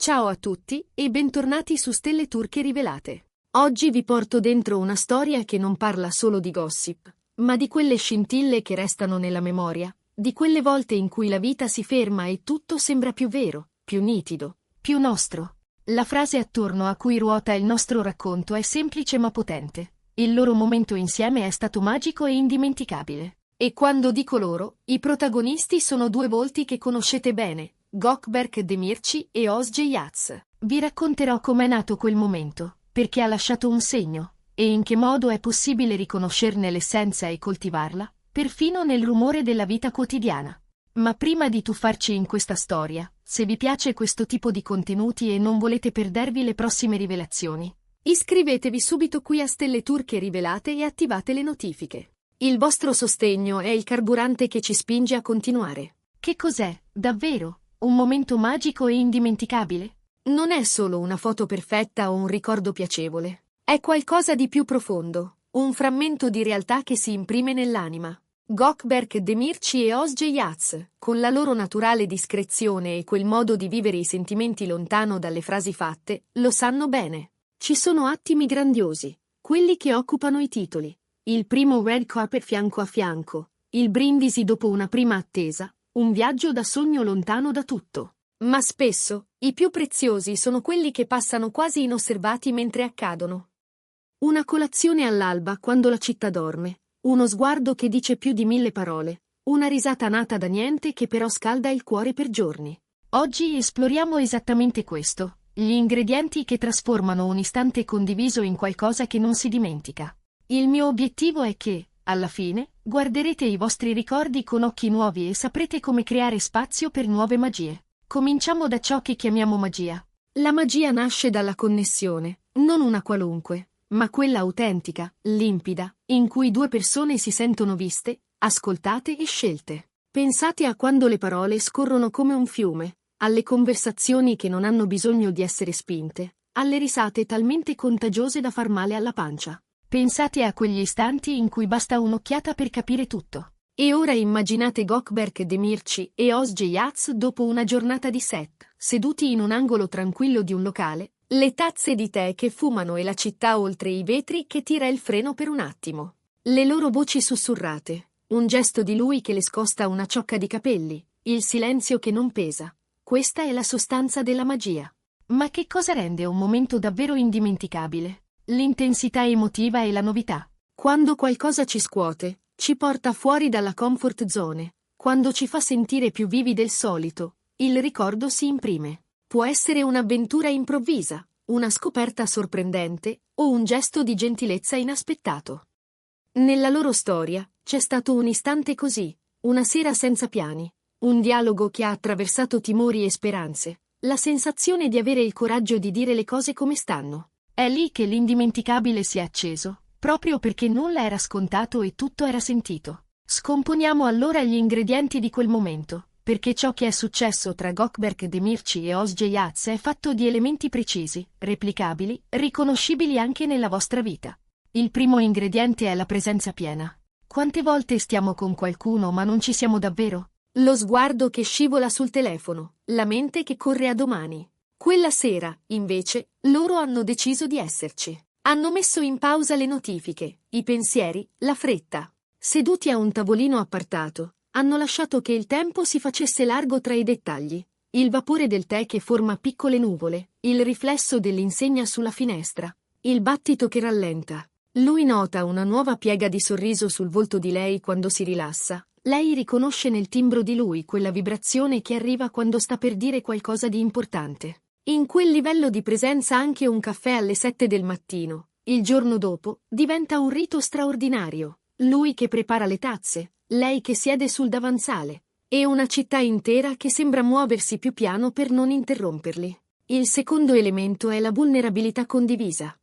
Ciao a tutti e bentornati su Stelle Turche Rivelate. Oggi vi porto dentro una storia che non parla solo di gossip, ma di quelle scintille che restano nella memoria, di quelle volte in cui la vita si ferma e tutto sembra più vero, più nitido, più nostro. La frase attorno a cui ruota il nostro racconto è semplice ma potente. Il loro momento insieme è stato magico e indimenticabile. E quando dico loro, i protagonisti sono due volti che conoscete bene, Gökberk Demirci e Özge Yağız. Vi racconterò com'è nato quel momento, perché ha lasciato un segno, e in che modo è possibile riconoscerne l'essenza e coltivarla, perfino nel rumore della vita quotidiana. Ma prima di tuffarci in questa storia, se vi piace questo tipo di contenuti e non volete perdervi le prossime rivelazioni, iscrivetevi subito qui a Stelle Turche Rivelate e attivate le notifiche. Il vostro sostegno è il carburante che ci spinge a continuare. Che cos'è, davvero? Un momento magico e indimenticabile? Non è solo una foto perfetta o un ricordo piacevole. È qualcosa di più profondo, un frammento di realtà che si imprime nell'anima. Gökberk Demirci e Özge Yağız, con la loro naturale discrezione e quel modo di vivere i sentimenti lontano dalle frasi fatte, lo sanno bene. Ci sono attimi grandiosi, quelli che occupano i titoli. Il primo red carpet fianco a fianco, il brindisi dopo una prima attesa, un viaggio da sogno lontano da tutto. Ma spesso, i più preziosi sono quelli che passano quasi inosservati mentre accadono. Una colazione all'alba quando la città dorme, uno sguardo che dice più di 1000 parole, una risata nata da niente che però scalda il cuore per giorni. Oggi esploriamo esattamente questo, gli ingredienti che trasformano un istante condiviso in qualcosa che non si dimentica. Il mio obiettivo è che, alla fine, guarderete i vostri ricordi con occhi nuovi e saprete come creare spazio per nuove magie. Cominciamo da ciò che chiamiamo magia. La magia nasce dalla connessione, non una qualunque, ma quella autentica, limpida, in cui due persone si sentono viste, ascoltate e scelte. Pensate a quando le parole scorrono come un fiume, alle conversazioni che non hanno bisogno di essere spinte, alle risate talmente contagiose da far male alla pancia. Pensate a quegli istanti in cui basta un'occhiata per capire tutto. E ora immaginate Gökberk Demirci e Özge Yağız dopo una giornata di set, seduti in un angolo tranquillo di un locale, le tazze di tè che fumano e la città oltre i vetri che tira il freno per un attimo. Le loro voci sussurrate, un gesto di lui che le scosta una ciocca di capelli, il silenzio che non pesa. Questa è la sostanza della magia. Ma che cosa rende un momento davvero indimenticabile? L'intensità emotiva e la novità. Quando qualcosa ci scuote, ci porta fuori dalla comfort zone, quando ci fa sentire più vivi del solito, il ricordo si imprime. Può essere un'avventura improvvisa, una scoperta sorprendente o un gesto di gentilezza inaspettato. Nella loro storia c'è stato un istante così, una sera senza piani, un dialogo che ha attraversato timori e speranze, la sensazione di avere il coraggio di dire le cose come stanno. È lì che l'indimenticabile si è acceso, proprio perché nulla era scontato e tutto era sentito. Scomponiamo allora gli ingredienti di quel momento, perché ciò che è successo tra Gökberk Demirci e Özge Yağız è fatto di elementi precisi, replicabili, riconoscibili anche nella vostra vita. Il primo ingrediente è la presenza piena. Quante volte stiamo con qualcuno ma non ci siamo davvero? Lo sguardo che scivola sul telefono, la mente che corre a domani. Quella sera, invece, loro hanno deciso di esserci. Hanno messo in pausa le notifiche, i pensieri, la fretta. Seduti a un tavolino appartato, hanno lasciato che il tempo si facesse largo tra i dettagli. Il vapore del tè che forma piccole nuvole, il riflesso dell'insegna sulla finestra, il battito che rallenta. Lui nota una nuova piega di sorriso sul volto di lei quando si rilassa. Lei riconosce nel timbro di lui quella vibrazione che arriva quando sta per dire qualcosa di importante. In quel livello di presenza anche un caffè alle 7 del mattino, il giorno dopo, diventa un rito straordinario. Lui che prepara le tazze, lei che siede sul davanzale, e una città intera che sembra muoversi più piano per non interromperli. Il secondo elemento è la vulnerabilità condivisa.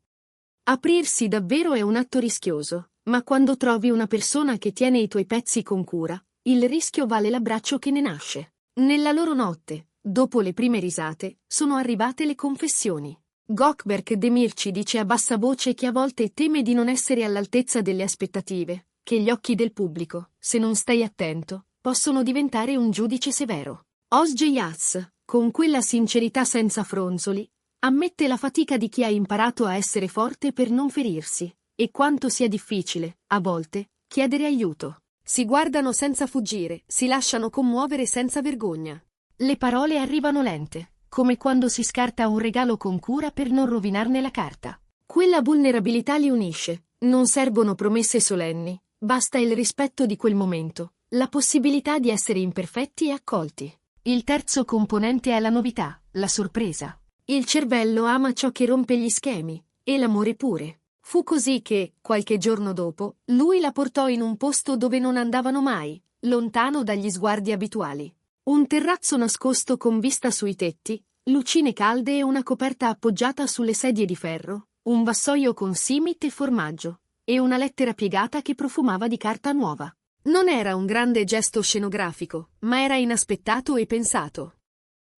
Aprirsi davvero è un atto rischioso, ma quando trovi una persona che tiene i tuoi pezzi con cura, il rischio vale l'abbraccio che ne nasce. Nella loro notte, dopo le prime risate, sono arrivate le confessioni. Gökberk Demirci dice a bassa voce che a volte teme di non essere all'altezza delle aspettative, che gli occhi del pubblico, se non stai attento, possono diventare un giudice severo. Özge Yağız, con quella sincerità senza fronzoli, ammette la fatica di chi ha imparato a essere forte per non ferirsi, e quanto sia difficile, a volte, chiedere aiuto. Si guardano senza fuggire, si lasciano commuovere senza vergogna. Le parole arrivano lente, come quando si scarta un regalo con cura per non rovinarne la carta. Quella vulnerabilità li unisce, non servono promesse solenni, basta il rispetto di quel momento, la possibilità di essere imperfetti e accolti. Il terzo componente è la novità, la sorpresa. Il cervello ama ciò che rompe gli schemi, e l'amore pure. Fu così che, qualche giorno dopo, lui la portò in un posto dove non andavano mai, lontano dagli sguardi abituali. Un terrazzo nascosto con vista sui tetti, lucine calde e una coperta appoggiata sulle sedie di ferro, un vassoio con simit e formaggio, e una lettera piegata che profumava di carta nuova. Non era un grande gesto scenografico, ma era inaspettato e pensato.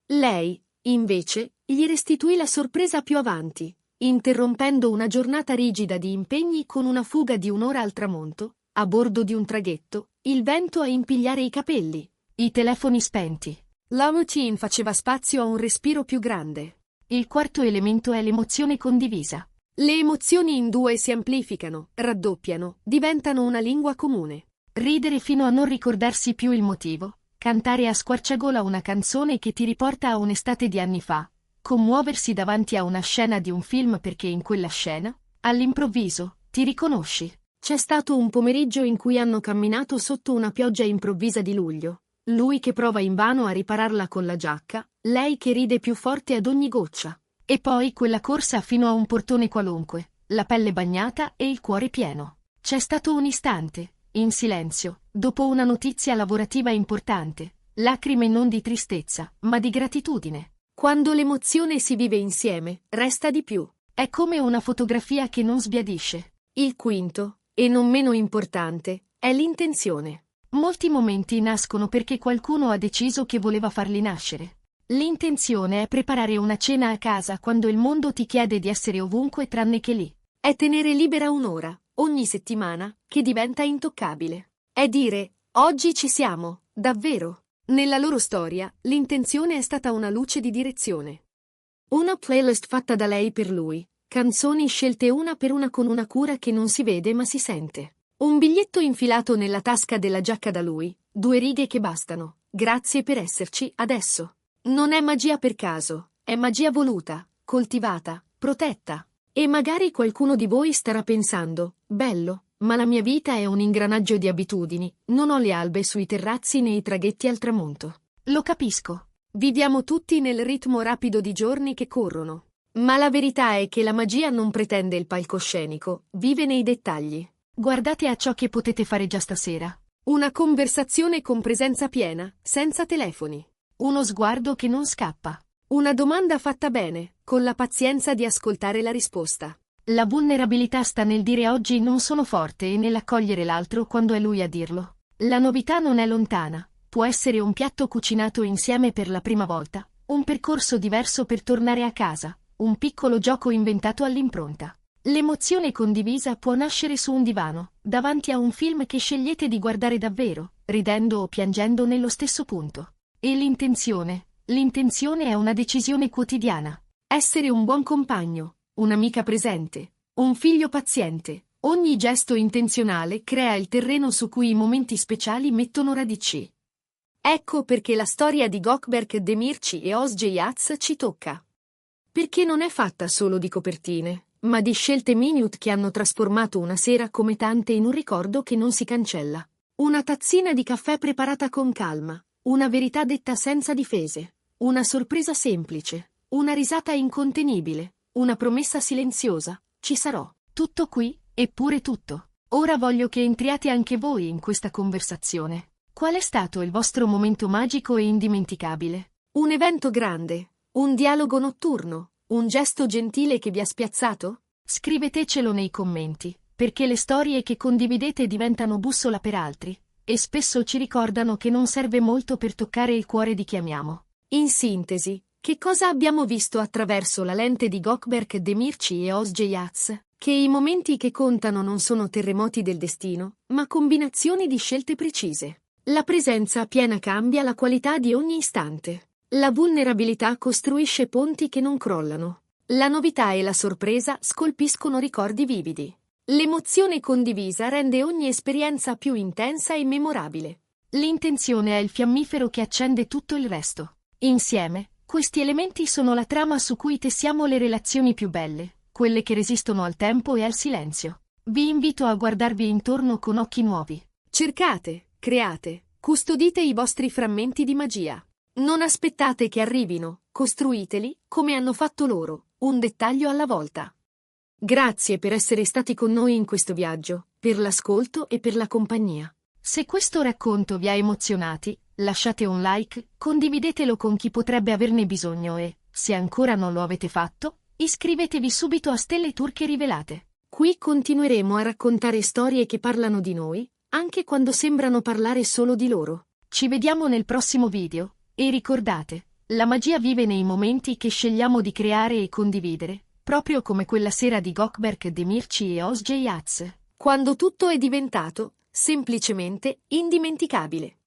Lei, invece, gli restituì la sorpresa più avanti, interrompendo una giornata rigida di impegni con una fuga di un'ora al tramonto, a bordo di un traghetto, il vento a impigliare i capelli, i telefoni spenti. La routine faceva spazio a un respiro più grande. Il quarto elemento è l'emozione condivisa. Le emozioni in due si amplificano, raddoppiano, diventano una lingua comune. Ridere fino a non ricordarsi più il motivo, cantare a squarciagola una canzone che ti riporta a un'estate di anni fa, commuoversi davanti a una scena di un film perché in quella scena, all'improvviso, ti riconosci. C'è stato un pomeriggio in cui hanno camminato sotto una pioggia improvvisa di luglio, lui che prova invano a ripararla con la giacca, lei che ride più forte ad ogni goccia. E poi quella corsa fino a un portone qualunque, la pelle bagnata e il cuore pieno. C'è stato un istante, in silenzio, dopo una notizia lavorativa importante, lacrime non di tristezza, ma di gratitudine. Quando l'emozione si vive insieme, resta di più. È come una fotografia che non sbiadisce. Il quinto, e non meno importante, è l'intenzione. Molti momenti nascono perché qualcuno ha deciso che voleva farli nascere. L'intenzione è preparare una cena a casa quando il mondo ti chiede di essere ovunque tranne che lì. È tenere libera un'ora, ogni settimana, che diventa intoccabile. È dire, oggi ci siamo, davvero. Nella loro storia, l'intenzione è stata una luce di direzione. Una playlist fatta da lei per lui, canzoni scelte una per una con una cura che non si vede ma si sente. Un biglietto infilato nella tasca della giacca da lui, 2 righe che bastano. Grazie per esserci, adesso. Non è magia per caso, è magia voluta, coltivata, protetta. E magari qualcuno di voi starà pensando, bello, ma la mia vita è un ingranaggio di abitudini, non ho le albe sui terrazzi né i traghetti al tramonto. Lo capisco. Viviamo tutti nel ritmo rapido di giorni che corrono. Ma la verità è che la magia non pretende il palcoscenico, vive nei dettagli. Guardate a ciò che potete fare già stasera. Una conversazione con presenza piena, senza telefoni. Uno sguardo che non scappa. Una domanda fatta bene, con la pazienza di ascoltare la risposta. La vulnerabilità sta nel dire oggi non sono forte e nell'accogliere l'altro quando è lui a dirlo. La novità non è lontana, può essere un piatto cucinato insieme per la prima volta, un percorso diverso per tornare a casa, un piccolo gioco inventato all'impronta. L'emozione condivisa può nascere su un divano, davanti a un film che scegliete di guardare davvero, ridendo o piangendo nello stesso punto. E l'intenzione è una decisione quotidiana. Essere un buon compagno, un'amica presente, un figlio paziente. Ogni gesto intenzionale crea il terreno su cui i momenti speciali mettono radici. Ecco perché la storia di Gökberk Demirci e Özge Yats ci tocca. Perché non è fatta solo di copertine, ma di scelte minute che hanno trasformato una sera come tante in un ricordo che non si cancella. Una tazzina di caffè preparata con calma, una verità detta senza difese, una sorpresa semplice, una risata incontenibile, una promessa silenziosa, ci sarò. Tutto qui, eppure tutto. Ora voglio che entriate anche voi in questa conversazione. Qual è stato il vostro momento magico e indimenticabile? Un evento grande, un dialogo notturno, un gesto gentile che vi ha spiazzato? Scrivetecelo nei commenti, perché le storie che condividete diventano bussola per altri, e spesso ci ricordano che non serve molto per toccare il cuore di chi amiamo. In sintesi, che cosa abbiamo visto attraverso la lente di Gökberk Demirci e Özge Yats? Che i momenti che contano non sono terremoti del destino, ma combinazioni di scelte precise. La presenza piena cambia la qualità di ogni istante. La vulnerabilità costruisce ponti che non crollano. La novità e la sorpresa scolpiscono ricordi vividi. L'emozione condivisa rende ogni esperienza più intensa e memorabile. L'intenzione è il fiammifero che accende tutto il resto. Insieme, questi elementi sono la trama su cui tessiamo le relazioni più belle, quelle che resistono al tempo e al silenzio. Vi invito a guardarvi intorno con occhi nuovi. Cercate, create, custodite i vostri frammenti di magia. Non aspettate che arrivino, costruiteli come hanno fatto loro, un dettaglio alla volta. Grazie per essere stati con noi in questo viaggio, per l'ascolto e per la compagnia. Se questo racconto vi ha emozionati, lasciate un like, condividetelo con chi potrebbe averne bisogno e, se ancora non lo avete fatto, iscrivetevi subito a Stelle Turche Rivelate. Qui continueremo a raccontare storie che parlano di noi, anche quando sembrano parlare solo di loro. Ci vediamo nel prossimo video, e ricordate, la magia vive nei momenti che scegliamo di creare e condividere, proprio come quella sera di Gökberk Demirci e Özge Yats, quando tutto è diventato semplicemente indimenticabile.